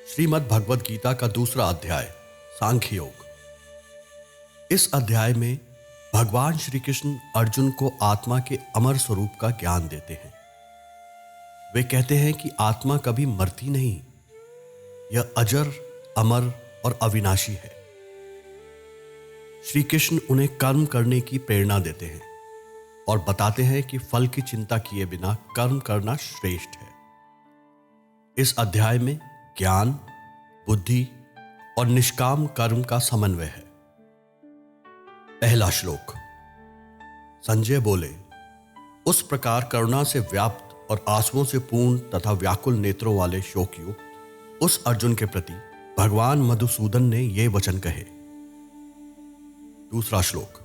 श्रीमद् भगवद गीता का दूसरा अध्याय सांख्य योग। इस अध्याय में भगवान श्री कृष्ण अर्जुन को आत्मा के अमर स्वरूप का ज्ञान देते हैं। वे कहते हैं कि आत्मा कभी मरती नहीं, यह अजर, अमर और अविनाशी है। श्री कृष्ण उन्हें कर्म करने की प्रेरणा देते हैं और बताते हैं कि फल की चिंता किए बिना कर्म करना श्रेष्ठ है। इस अध्याय में ज्ञान, बुद्धि और निष्काम कर्म का समन्वय है। पहला श्लोक। संजय बोले, उस प्रकार करुणा से व्याप्त और आंसुओं से पूर्ण तथा व्याकुल नेत्रों वाले शोकयुक्त उस अर्जुन के प्रति भगवान मधुसूदन ने ये वचन कहे। दूसरा श्लोक।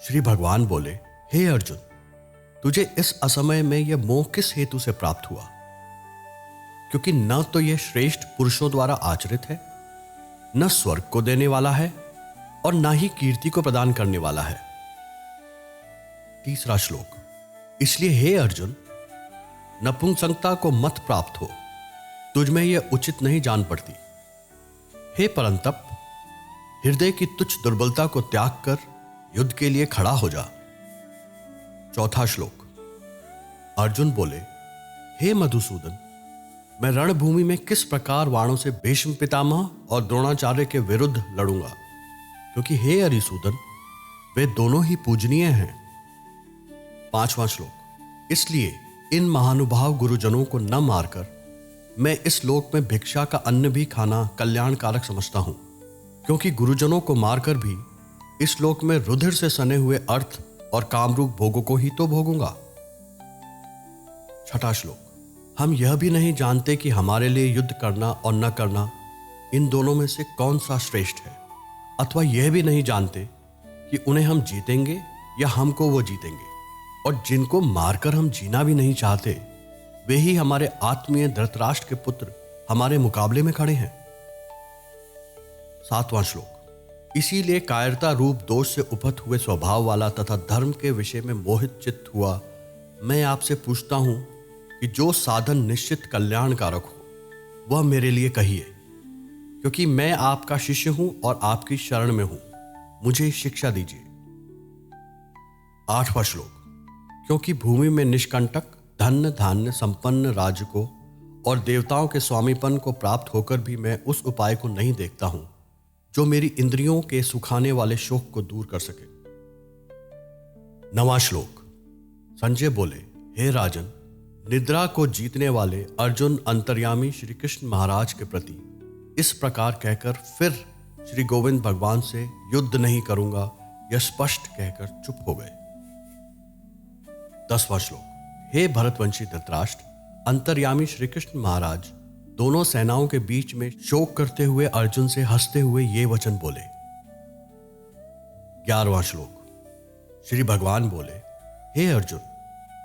श्री भगवान बोले, हे अर्जुन, तुझे इस असमय में यह मोह किस हेतु से प्राप्त हुआ? क्योंकि न तो यह श्रेष्ठ पुरुषों द्वारा आचरित है, न स्वर्ग को देने वाला है और न ही कीर्ति को प्रदान करने वाला है। तीसरा श्लोक। इसलिए हे अर्जुन, नपुंसकता को मत प्राप्त हो, तुझ में यह उचित नहीं जान पड़ती। हे परंतप, हृदय की तुच्छ दुर्बलता को त्याग कर युद्ध के लिए खड़ा हो जा। चौथा श्लोक। अर्जुन बोले, हे मधुसूदन, मैं रणभूमि में किस प्रकार वाणों से भीष्म पितामह और द्रोणाचार्य के विरुद्ध लड़ूंगा, क्योंकि हे अरिसूदन, वे दोनों ही पूजनीय हैं। पांचवां श्लोक। इसलिए इन महानुभाव गुरुजनों को न मारकर मैं इस लोक में भिक्षा का अन्न भी खाना कल्याणकारक समझता हूं, क्योंकि गुरुजनों को मारकर भी इस लोक में रुधिर से सने हुए अर्थ और कामरूप भोगों को ही तो भोगूंगा। छठा श्लोक। हम यह भी नहीं जानते कि हमारे लिए युद्ध करना और न करना, इन दोनों में से कौन सा श्रेष्ठ है, अथवा यह भी नहीं जानते कि उन्हें हम जीतेंगे या हमको वो जीतेंगे। और जिनको मारकर हम जीना भी नहीं चाहते, वे ही हमारे आत्मीय धृतराष्ट्र के पुत्र हमारे मुकाबले में खड़े हैं। सातवां श्लोक। इसीलिए कायरता रूप दोष से उपहत हुए स्वभाव वाला तथा धर्म के विषय में मोहित चित्त हुआ मैं आपसे पूछता हूं कि जो साधन निश्चित कल्याणकारक हो वह मेरे लिए कहिए, क्योंकि मैं आपका शिष्य हूं और आपकी शरण में हूं, मुझे शिक्षा दीजिए। आठवां श्लोक। क्योंकि भूमि में निष्कंटक धन्य धान्य संपन्न राज्य को और देवताओं के स्वामीपन को प्राप्त होकर भी मैं उस उपाय को नहीं देखता हूं जो मेरी इंद्रियों के सुखाने वाले शोक को दूर कर सके। नवां श्लोक। संजय बोले, हे राजन, निद्रा को जीतने वाले अर्जुन अंतर्यामी श्री कृष्ण महाराज के प्रति इस प्रकार कहकर फिर श्री गोविंद भगवान से युद्ध नहीं करूंगा यह स्पष्ट कहकर चुप हो गए। 10वां श्लोक। हे भरतवंशी धृतराष्ट्र, अंतर्यामी श्री कृष्ण महाराज दोनों सेनाओं के बीच में शोक करते हुए अर्जुन से हंसते हुए ये वचन बोले। 11वां श्लोक। श्री भगवान बोले, हे अर्जुन,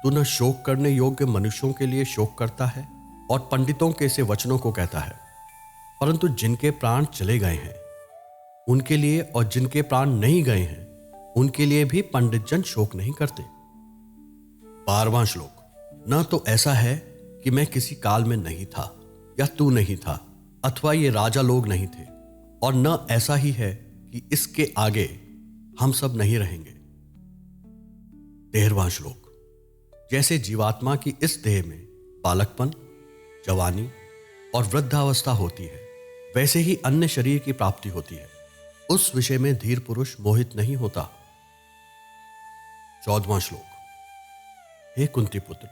तू न शोक करने योग्य मनुष्यों के लिए शोक करता है और पंडितों के ऐसे वचनों को कहता है, परंतु जिनके प्राण चले गए हैं उनके लिए और जिनके प्राण नहीं गए हैं उनके लिए भी पंडितजन शोक नहीं करते। 12वां श्लोक। न तो ऐसा है कि मैं किसी काल में नहीं था या तू नहीं था अथवा ये राजा लोग नहीं थे, और न ऐसा ही है कि इसके आगे हम सब नहीं रहेंगे। 13वां श्लोक। जैसे जीवात्मा की इस देह में बालकपन, जवानी और वृद्धावस्था होती है, वैसे ही अन्य शरीर की प्राप्ति होती है। उस विषय में धीर पुरुष मोहित नहीं होता। 14वां श्लोक। हे कुंती पुत्र,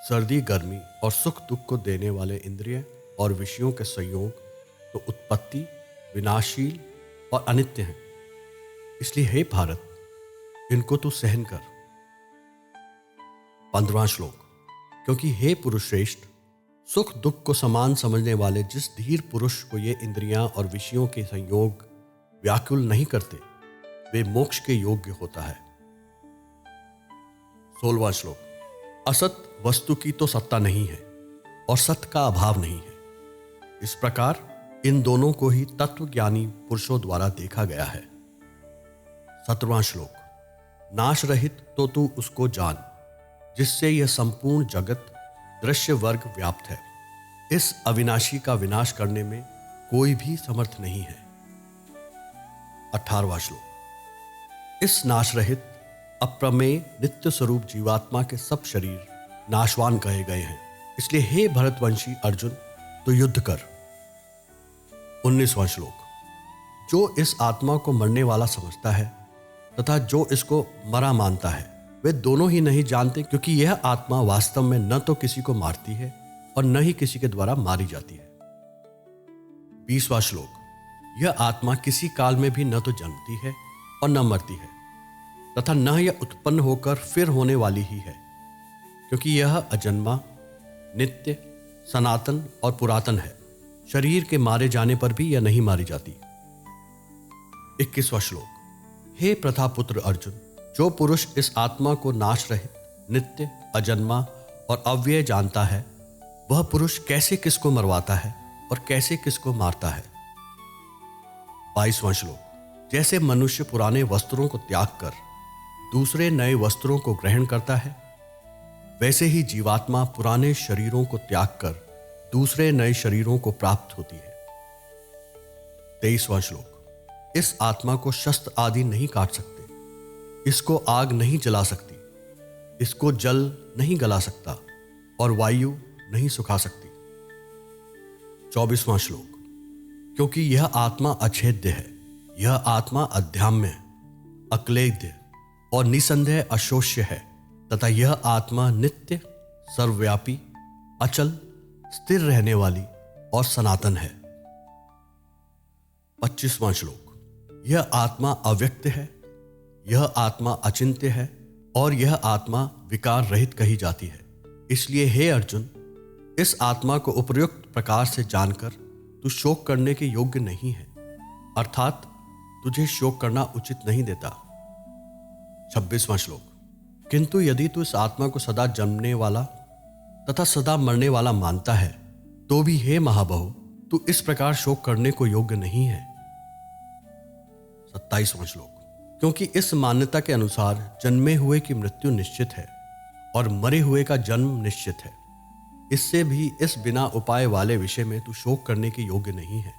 सर्दी, गर्मी और सुख दुख को देने वाले इंद्रिय और विषयों के संयोग तो उत्पत्ति, विनाशील और अनित्य हैं। इसलिए हे भारत, इनको तू सहन कर। 15वां श्लोक। क्योंकि हे पुरुष श्रेष्ठ, सुख दुख को समान समझने वाले जिस धीर पुरुष को ये इंद्रियां और विषयों के संयोग व्याकुल नहीं करते, वे मोक्ष के योग्य होता है। 16वां श्लोक। असत वस्तु की तो सत्ता नहीं है और सत्य का अभाव नहीं है। इस प्रकार इन दोनों को ही तत्वज्ञानी पुरुषों द्वारा देखा गया है। 17वां श्लोक। नाश रहित तो तू उसको जान जिससे यह संपूर्ण जगत दृश्य वर्ग व्याप्त है, इस अविनाशी का विनाश करने में कोई भी समर्थ नहीं है। 18वां श्लोक। इस नाश रहित अप्रमेय नित्य स्वरूप जीवात्मा के सब शरीर नाशवान कहे गए हैं, इसलिए हे भरतवंशी अर्जुन तो युद्ध कर। 19वां श्लोक। जो इस आत्मा को मरने वाला समझता है तथा जो इसको मरा मानता है, वे दोनों ही नहीं जानते, क्योंकि यह आत्मा वास्तव में न तो किसी को मारती है और न ही किसी के द्वारा मारी जाती है। 20वां श्लोक। यह आत्मा किसी काल में भी न तो जन्मती है और न मरती है तथा न यह उत्पन्न होकर फिर होने वाली ही है, क्योंकि यह अजन्मा, नित्य, सनातन और पुरातन है। शरीर के मारे जाने पर भी यह नहीं मारी जाती। 21वां श्लोक। हे प्रथापुत्र अर्जुन, जो पुरुष इस आत्मा को नाश रहित, नित्य, अजन्मा और अव्यय जानता है, वह पुरुष कैसे किसको मरवाता है और कैसे किसको मारता है। 22वां श्लोक। जैसे मनुष्य पुराने वस्त्रों को त्याग कर दूसरे नए वस्त्रों को ग्रहण करता है, वैसे ही जीवात्मा पुराने शरीरों को त्याग कर दूसरे नए शरीरों को प्राप्त होती है। 23वां श्लोक। इस आत्मा को शस्त्र आदि नहीं काट सकते, इसको आग नहीं जला सकती, इसको जल नहीं गला सकता और वायु नहीं सुखा सकती। 24वां श्लोक। क्योंकि यह आत्मा अछेद्य है, यह आत्मा अध्याम्य, अक्लेद्य और निसंदेह अशोष्य है तथा यह आत्मा नित्य, सर्वव्यापी, अचल, स्थिर रहने वाली और सनातन है। 25वां श्लोक। यह आत्मा अव्यक्त है, यह आत्मा अचिंत्य है और यह आत्मा विकार रहित कही जाती है। इसलिए हे अर्जुन, इस आत्मा को उपयुक्त प्रकार से जानकर तू शोक करने के योग्य नहीं है, अर्थात तुझे शोक करना उचित नहीं देता। 26वां श्लोक। किंतु यदि तू इस आत्मा को सदा जन्मने वाला तथा सदा मरने वाला मानता है, तो भी हे महाबाहो, तू इस प्रकार शोक करने को योग्य नहीं है। 27वां श्लोक। क्योंकि इस मान्यता के अनुसार जन्मे हुए की मृत्यु निश्चित है और मरे हुए का जन्म निश्चित है, इससे भी इस बिना उपाय वाले विषय में तू शोक करने के योग्य नहीं है।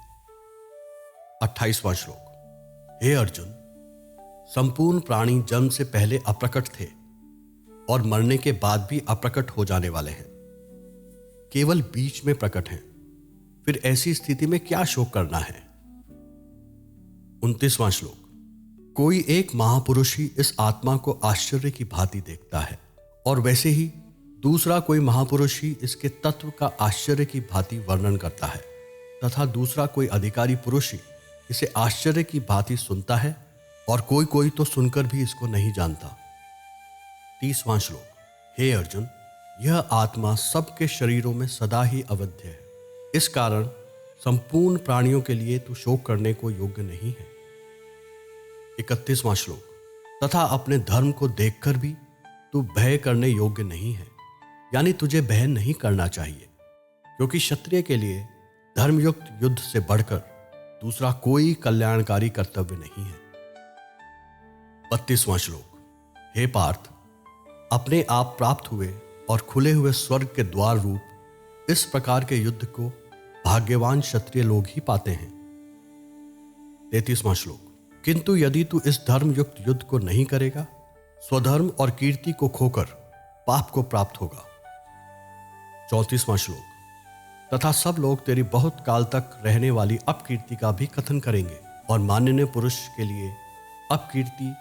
28वां श्लोक। हे अर्जुन, संपूर्ण प्राणी जन्म से पहले अप्रकट थे और मरने के बाद भी अप्रकट हो जाने वाले हैं, केवल बीच में प्रकट हैं। फिर ऐसी स्थिति में क्या शोक करना है। 29वां श्लोक। कोई एक महापुरुष ही इस आत्मा को आश्चर्य की भांति देखता है और वैसे ही दूसरा कोई महापुरुष ही इसके तत्व का आश्चर्य की भांति वर्णन करता है तथा दूसरा कोई अधिकारी पुरुष ही इसे आश्चर्य की भांति सुनता है और कोई कोई तो सुनकर भी इसको नहीं जानता। 30वां श्लोक। हे अर्जुन, यह आत्मा सबके शरीरों में सदा ही अवध्य है, इस कारण संपूर्ण प्राणियों के लिए तू शोक करने को योग्य नहीं है। 31वां श्लोक। तथा अपने धर्म को देखकर भी तू भय करने योग्य नहीं है, यानी तुझे भय नहीं करना चाहिए, क्योंकि क्षत्रिय के लिए धर्मयुक्त युद्ध से बढ़कर दूसरा कोई कल्याणकारी कर्तव्य नहीं है। 32वां श्लोक। हे पार्थ, अपने आप प्राप्त हुए और खुले हुए स्वर्ग के द्वार रूप इस प्रकार के युद्ध को भाग्यवान क्षत्रिय लोग ही पाते हैं। 33वां श्लोक। किंतु यदि तू इस धर्मयुक्त युद्ध को नहीं करेगा, स्वधर्म और कीर्ति को खोकर पाप को प्राप्त होगा। 34वां श्लोक। तथा सब लोग तेरी बहुत काल तक रहने वाली अपकीर्ति का भी कथन करेंगे और माननीय पुरुष के लिए अपकीर्ति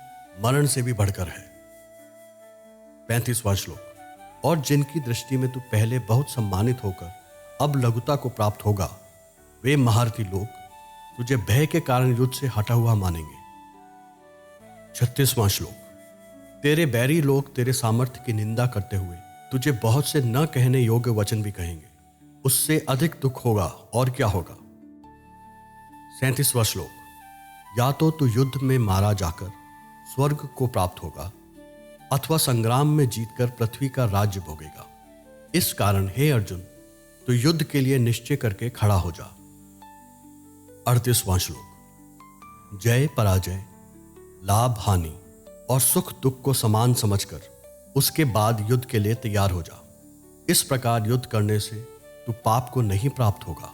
मरण से भी बढ़कर है। 35वां श्लोक। और जिनकी दृष्टि में तू पहले बहुत सम्मानित होकर अब लघुता को प्राप्त होगा, वे महारथी लोग तुझे भय के कारण युद्ध से हटा हुआ मानेंगे। 36वां श्लोक। तेरे बैरी लोग तेरे सामर्थ्य की निंदा करते हुए तुझे बहुत से न कहने योग्य वचन भी कहेंगे, उससे अधिक दुख होगा और क्या होगा। 37वां श्लोक। या तो तू युद्ध में मारा जाकर स्वर्ग को प्राप्त होगा अथवा संग्राम में जीतकर पृथ्वी का राज्य भोगेगा। इस कारण हे अर्जुन, तू युद्ध के लिए निश्चय करके खड़ा हो जा। 38वां श्लोक। जय पराजय, लाभ हानि और सुख दुख को समान समझकर उसके बाद युद्ध के लिए तैयार हो जा। इस प्रकार युद्ध करने से तू तू पाप को नहीं प्राप्त होगा।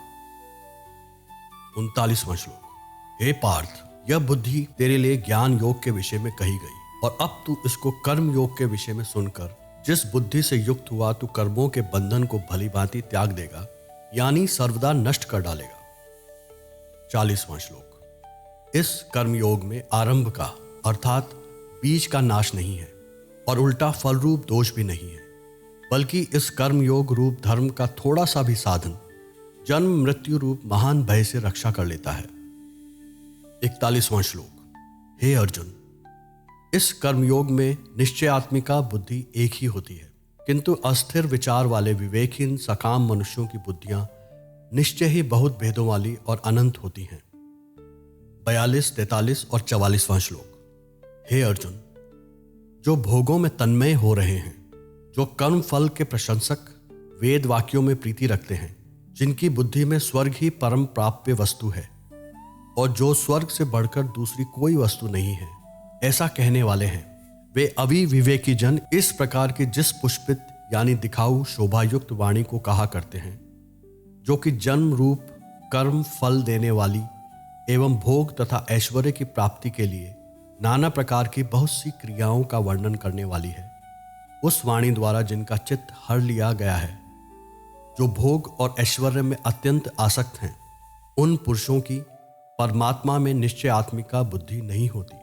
39वां श्लोक। हे पार्थ, यह बुद्धि तेरे लिए ज्ञान योग के विषय में कही गई, और अब तू इसको कर्म योग के विषय में सुनकर जिस बुद्धि से युक्त हुआ तू कर्मों के बंधन को भली भांति त्याग देगा, यानी सर्वदा नष्ट कर डालेगा। 40वां श्लोक। इस कर्म योग में आरंभ का अर्थात बीज का नाश नहीं है और उल्टा फल रूप दोष भी नहीं है, बल्कि इस कर्म योग रूप धर्म का थोड़ा सा भी साधन जन्म मृत्यु रूप महान भय से रक्षा कर लेता है। 41वां श्लोक। हे अर्जुन, इस कर्मयोग में निश्चयात्मिका बुद्धि एक ही होती है, किंतु अस्थिर विचार वाले विवेकहीन सकाम मनुष्यों की बुद्धियां निश्चय ही बहुत भेदों वाली और अनंत होती हैं। 42, 43 और 44वां श्लोक। हे अर्जुन, जो भोगों में तन्मय हो रहे हैं, जो कर्म फल के प्रशंसक वेद वाक्यों में प्रीति रखते हैं, जिनकी बुद्धि में स्वर्ग ही परम प्राप्य वस्तु है और जो स्वर्ग से बढ़कर दूसरी कोई वस्तु नहीं है, ऐसा कहने वाले हैं, वे अविवेकी जन इस प्रकार की जिस पुष्पित यानी दिखाऊ शोभायुक्त वाणी को कहा करते हैं, जो कि जन्म रूप कर्म फल देने वाली एवं भोग तथा ऐश्वर्य की प्राप्ति के लिए नाना प्रकार की बहुत सी क्रियाओं का वर्णन करने वाली है, उस वाणी द्वारा जिनका चित्त हर लिया गया है, जो भोग और ऐश्वर्य में अत्यंत आसक्त हैं, उन पुरुषों की परमात्मा में निश्चयात्मिका बुद्धि नहीं होती।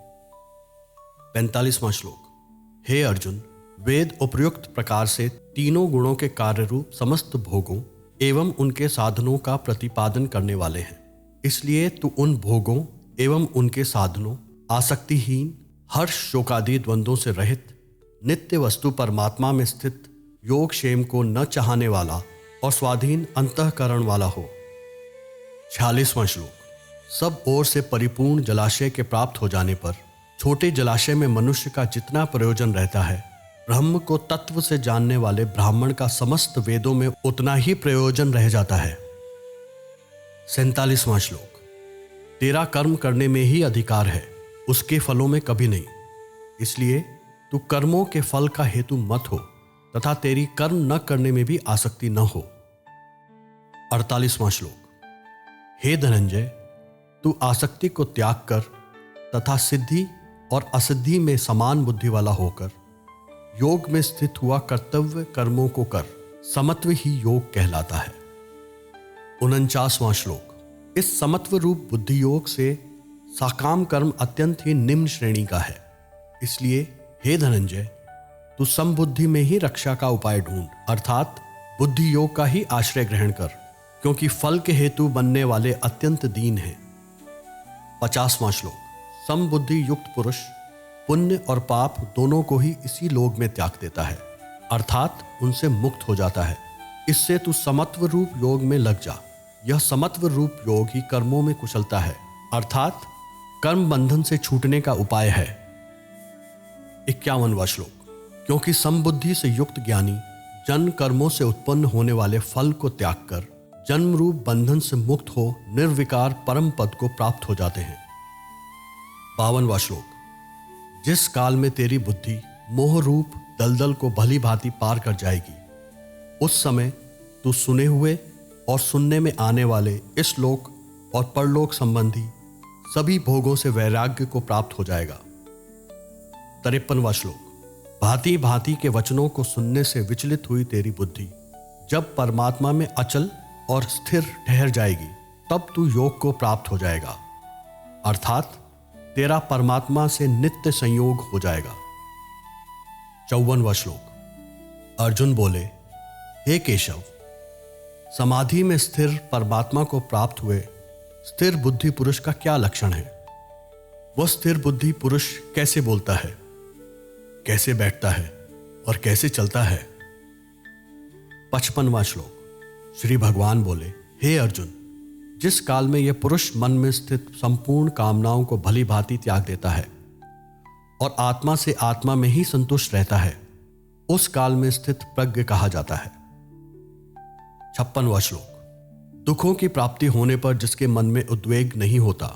45वां श्लोक। हे अर्जुन, वेद उपयुक्त प्रकार से तीनों गुणों के कार्य रूप समस्त भोगों एवं उनके साधनों का प्रतिपादन करने वाले हैं, इसलिए तू उन भोगों एवं उनके साधनों, आसक्तिहीन, हर्ष शोकादि द्वंद्वों से रहित, नित्य वस्तु परमात्मा में स्थित, योग क्षेम को न चाहने वाला और स्वाधीन अंतःकरण वाला हो। 46वां श्लोक। सब ओर से परिपूर्ण जलाशय के प्राप्त हो जाने पर छोटे जलाशय में मनुष्य का जितना प्रयोजन रहता है, ब्रह्म को तत्व से जानने वाले ब्राह्मण का समस्त वेदों में उतना ही प्रयोजन रह जाता है। 47वां श्लोक। तेरा कर्म करने में ही अधिकार है, उसके फलों में कभी नहीं, इसलिए तू कर्मों के फल का हेतु मत हो तथा तेरी कर्म न करने में भी आसक्ति न हो। 48वां श्लोक। हे धनंजय, तू आसक्ति को त्याग कर तथा सिद्धि और असिद्धि में समान बुद्धि वाला होकर योग में स्थित हुआ कर्तव्य कर्मों को कर, समत्व ही योग कहलाता है। 49वां श्लोक। इस समत्व रूप बुद्धि योग से साकाम कर्म अत्यंत ही निम्न श्रेणी का है, इसलिए हे धनंजय, तू समबुद्धि में ही रक्षा का उपाय ढूंढ, अर्थात बुद्धि योग का ही आश्रय ग्रहण कर, क्योंकि फल के हेतु बनने वाले अत्यंत दीन हैं। 50वां श्लोक। समबुद्धि युक्त पुरुष पुण्य और पाप दोनों को ही इसी लोक में त्याग देता है, अर्थात उनसे मुक्त हो जाता है। इससे तू समत्व रूप योग में लग जा। यह समत्व रूप योग ही कर्मों में कुशलता है, अर्थात कर्म बंधन से छूटने का उपाय है। 51वां श्लोक। क्योंकि समबुद्धि से युक्त ज्ञानी जन्म कर्मों से उत्पन्न होने वाले फल को त्याग कर जन्म रूप बंधन से मुक्त हो निर्विकार परम पद को प्राप्त हो जाते हैं। 52वां श्लोक। जिस काल में तेरी बुद्धि मोह रूप दलदल को भली भांति पार कर जाएगी, उस समय तू सुने हुए और सुनने में आने वाले इस लोक और परलोक संबंधी सभी भोगों से वैराग्य को प्राप्त हो जाएगा। 53वां श्लोक। भांति भांति के वचनों को सुनने से विचलित हुई तेरी बुद्धि जब परमात्मा में अचल और स्थिर ठहर जाएगी, तब तू योग को प्राप्त हो जाएगा, अर्थात तेरा परमात्मा से नित्य संयोग हो जाएगा। 54वां श्लोक। अर्जुन बोले, हे केशव, समाधि में स्थिर परमात्मा को प्राप्त हुए स्थिर बुद्धि पुरुष का क्या लक्षण है? वह स्थिर बुद्धि पुरुष कैसे बोलता है, कैसे बैठता है और कैसे चलता है? 55वां श्लोक। श्री भगवान बोले, हे अर्जुन, जिस काल में यह पुरुष मन में स्थित संपूर्ण कामनाओं को भली भांति त्याग देता है और आत्मा से आत्मा में ही संतुष्ट रहता है, उस काल में स्थित प्रज्ञ कहा जाता है। 56वां श्लोक। दुखों की प्राप्ति होने पर जिसके मन में उद्वेग नहीं होता,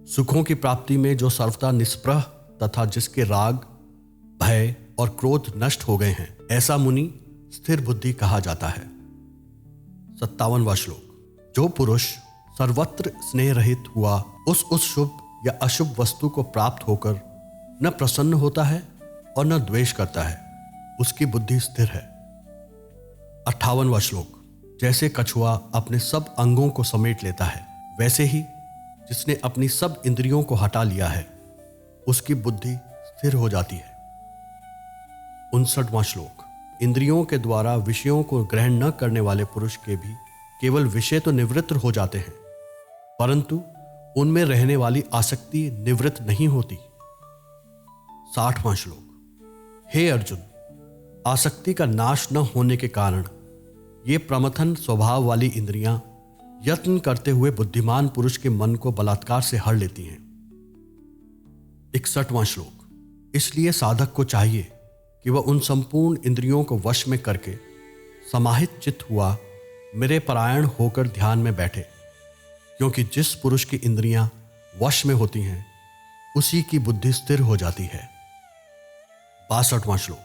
सुखों की प्राप्ति में जो सर्वथा निष्प्रह तथा जिसके राग, भय और क्रोध नष्ट हो गए हैं, ऐसा मुनि स्थिर बुद्धि कहा जाता है। 57वां श्लोक। जो पुरुष सर्वत्र स्नेह रहित हुआ उस शुभ या अशुभ वस्तु को प्राप्त होकर न प्रसन्न होता है और न द्वेष करता है, उसकी बुद्धि स्थिर है। 58वां श्लोक। जैसे कछुआ अपने सब अंगों को समेट लेता है, वैसे ही जिसने अपनी सब इंद्रियों को हटा लिया है, उसकी बुद्धि स्थिर हो जाती है। 59वां श्लोक। इंद्रियों के द्वारा विषयों को ग्रहण न करने वाले पुरुष के भी केवल विषय तो निवृत्त हो जाते हैं, परंतु उनमें रहने वाली आसक्ति निवृत्त नहीं होती। 60वां श्लोक। हे अर्जुन, आसक्ति का नाश न होने के कारण ये प्रमथन स्वभाव वाली इंद्रियां यत्न करते हुए बुद्धिमान पुरुष के मन को बलात्कार से हर लेती हैं। 61वां श्लोक। इसलिए साधक को चाहिए कि वह उन संपूर्ण इंद्रियों को वश में करके समाहित चित्त हुआ मेरे परायण होकर ध्यान में बैठे, क्योंकि जिस पुरुष की इंद्रियां वश में होती हैं उसी की बुद्धि स्थिर हो जाती है। 62वां श्लोक।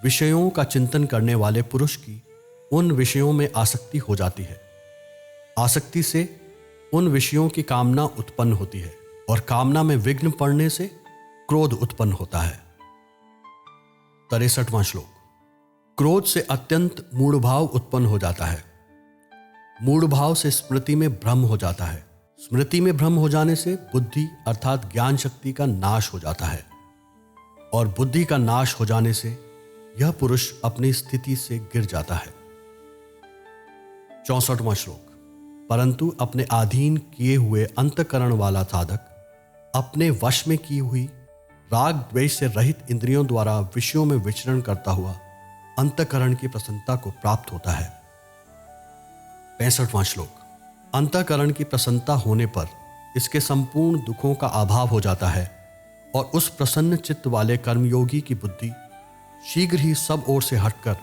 विषयों का चिंतन करने वाले पुरुष की उन विषयों में आसक्ति हो जाती है। आसक्ति से उन विषयों की कामना उत्पन्न होती है और कामना में विघ्न पड़ने से क्रोध उत्पन्न होता है। 63वां श्लोक। क्रोध से अत्यंत मूढ़ भाव उत्पन्न हो जाता है। मूढ़ भाव से स्मृति में भ्रम हो जाता है। स्मृति में भ्रम हो जाने से बुद्धि अर्थात ज्ञान शक्ति का नाश हो जाता है और बुद्धि का नाश हो जाने से यह पुरुष अपनी स्थिति से गिर जाता है। 64वां श्लोक। परंतु अपने अधीन किए हुए अंतःकरण वाला साधक अपने वश में की हुई राग द्वेष से रहित इंद्रियों द्वारा विषयों में विचरण करता हुआ अंतःकरण की प्रसन्नता को प्राप्त होता है। 65वां श्लोक। अंतःकरण की प्रसन्नता होने पर इसके संपूर्ण दुखों का अभाव हो जाता है और उस प्रसन्न चित्त वाले कर्मयोगी की बुद्धि शीघ्र ही सब ओर से हटकर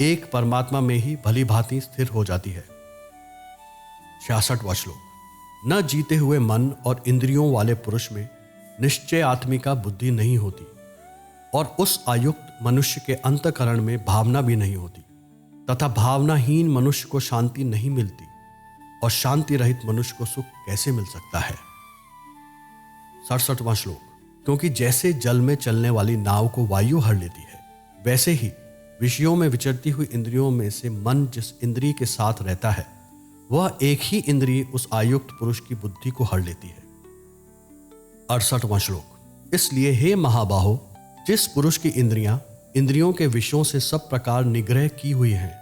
एक परमात्मा में ही भली भांति स्थिर हो जाती है। 66वां श्लोक। न जीते हुए मन और इंद्रियों वाले पुरुष में निश्चय आत्मिका बुद्धि नहीं होती और उस आयुक्त मनुष्य के अंतःकरण में भावना भी नहीं होती, तथा भावनाहीन मनुष्य को शांति नहीं मिलती और शांति रहित मनुष्य को सुख कैसे मिल सकता है। 67वां श्लोक। क्योंकि जैसे जल में चलने वाली नाव को वायु हर लेती है, वैसे ही विषयों में विचरती हुई इंद्रियों में से मन जिस इंद्रिय के साथ रहता है वह एक ही इंद्रिय उस आयुक्त पुरुष की बुद्धि को हर लेती है। 68वां श्लोक। इसलिए हे महाबाहो, जिस पुरुष की इंद्रियों के विषयों से सब प्रकार निग्रह की हुई हैं,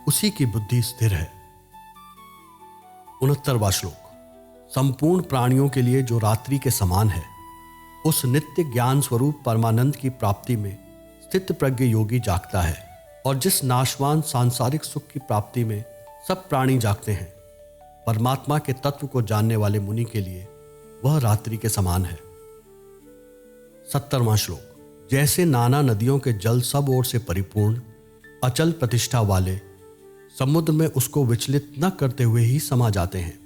उसी की बुद्धि स्थिर है। 69वां श्लोक। संपूर्ण प्राणियों के लिए जो रात्रि के समान है, उस नित्य ज्ञान स्वरूप परमानंद की प्राप्ति में स्थित प्रज्ञ योगी जागता है, और जिस नाशवान सांसारिक सुख की प्राप्ति में सब प्राणी जागते हैं, परमात्मा के तत्व को जानने वाले मुनि के लिए वह रात्रि के समान है। 70वां श्लोक। जैसे नाना नदियों के जल सब ओर से परिपूर्ण अचल प्रतिष्ठा वाले समुद्र में उसको विचलित न करते हुए ही समा जाते हैं,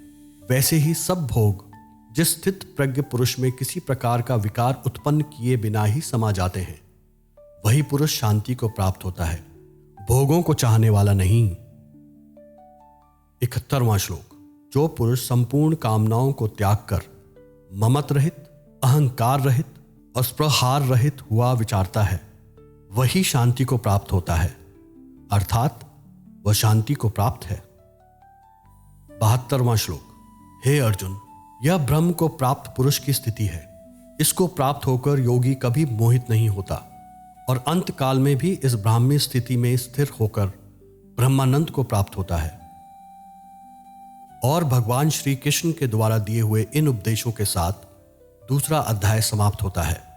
वैसे ही सब भोग जिस स्थित प्रज्ञ पुरुष में किसी प्रकार का विकार उत्पन्न किए बिना ही समा जाते हैं, वही पुरुष शांति को प्राप्त होता है, भोगों को चाहने वाला नहीं। 71वां श्लोक। जो पुरुष संपूर्ण कामनाओं को त्याग कर ममत रहित, अहंकार रहित और स्पृहार रहित हुआ विचारता है, वही शांति को प्राप्त होता है, अर्थात वह शांति को प्राप्त है। 72वां श्लोक। हे अर्जुन, यह ब्रह्म को प्राप्त पुरुष की स्थिति है। इसको प्राप्त होकर योगी कभी मोहित नहीं होता और अंत काल में भी इस ब्राह्मी स्थिति में स्थिर होकर ब्रह्मानंद को प्राप्त होता है। और भगवान श्री कृष्ण के द्वारा दिए हुए इन उपदेशों के साथ दूसरा अध्याय समाप्त होता है।